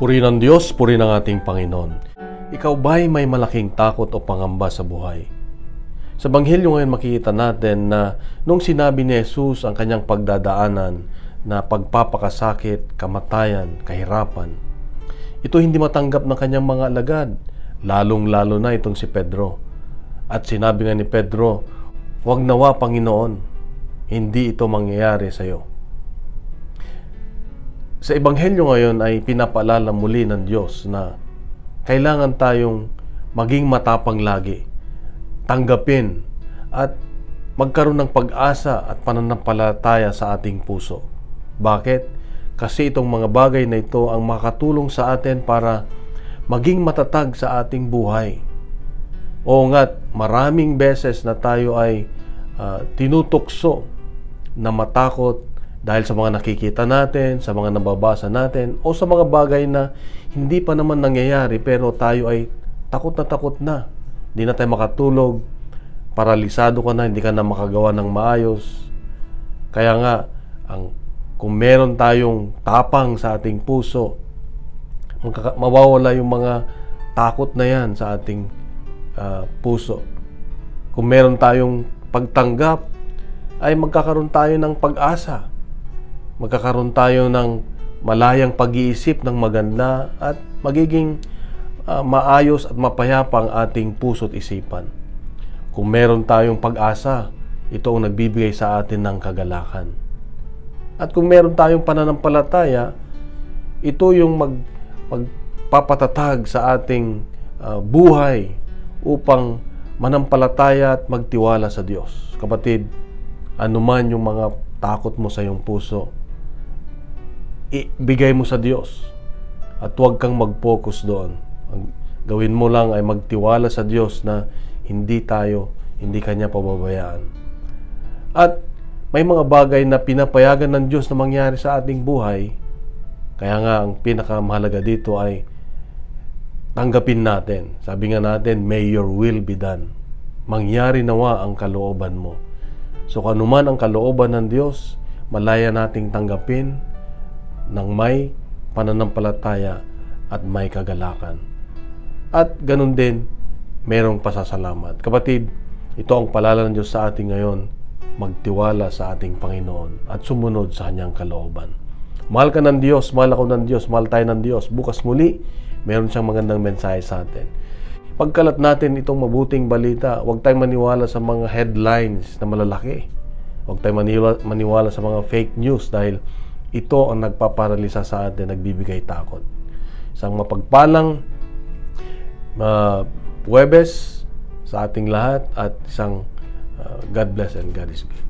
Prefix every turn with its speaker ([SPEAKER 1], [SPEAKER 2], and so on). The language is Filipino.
[SPEAKER 1] Purihin ng Diyos, purihin ng ating Panginoon. Ikaw ba'y may malaking takot o pangamba sa buhay? Sa Ebanghelyo ngayon makikita natin na nung sinabi ni Jesus ang kanyang pagdadaanan na pagpapakasakit, kamatayan, kahirapan, ito hindi matanggap ng kanyang mga alagad, lalong-lalo na itong si Pedro. At sinabi nga ni Pedro, "Huwag nawa, Panginoon, hindi ito mangyayari sa iyo." Sa Ebanghelyo ngayon ay pinapaalala muli ng Diyos na kailangan tayong maging matapang lagi, tanggapin at magkaroon ng pag-asa at pananampalataya sa ating puso. Bakit? Kasi itong mga bagay na ito ang makatulong sa atin para maging matatag sa ating buhay. Oo nga't maraming beses na tayo ay tinutukso na matakot dahil sa mga nakikita natin, sa mga nababasa natin, o sa mga bagay na hindi pa naman nangyayari pero tayo ay takot na. Hindi na tayo makatulog, paralisado ka na, hindi ka na makagawa ng maayos. Kaya nga, kung meron tayong tapang sa ating puso, mawawala yung mga takot na yan sa ating puso. Kung meron tayong pagtanggap, ay magkakaroon tayo ng pag-asa. Magkakaroon tayo ng malayang pag-iisip ng maganda at magiging maayos at mapayapa ang ating puso at isipan. Kung meron tayong pag-asa, ito ang nagbibigay sa atin ng kagalakan. At kung meron tayong pananampalataya, ito yung magpapatatag sa ating buhay upang manampalataya at magtiwala sa Diyos. Kapatid, anuman yung mga takot mo sa iyong puso, ibigay mo sa Diyos at huwag kang mag-focus doon. Ang gawin mo lang ay magtiwala sa Diyos na hindi Kanya pababayaan. At may mga bagay na pinapayagan ng Diyos na mangyari sa ating buhay, kaya nga ang pinakamahalaga dito ay tanggapin natin. Sabi nga natin, may your will be done. Mangyari nawa ang kalooban mo. So kung anuman ang kalooban ng Diyos, malaya nating tanggapin ng may pananampalataya at may kagalakan. At ganun din, merong pasasalamat. Kapatid, ito ang paalala ng Diyos sa ating ngayon, magtiwala sa ating Panginoon at sumunod sa Kanyang kalooban. Mahal ka ng Diyos, mahal ako ng Diyos, mahal tayo ng Diyos. Bukas muli, meron siyang magandang mensahe sa atin. Pagkalat natin itong mabuting balita, huwag tayong maniwala sa mga headlines na malalaki. Huwag tayong maniwala sa mga fake news dahil ito ang nagpaparalisa sa atin, nagbibigay takot. Isang mapagpalang Huwebes sa ating lahat at isang God bless and God is good.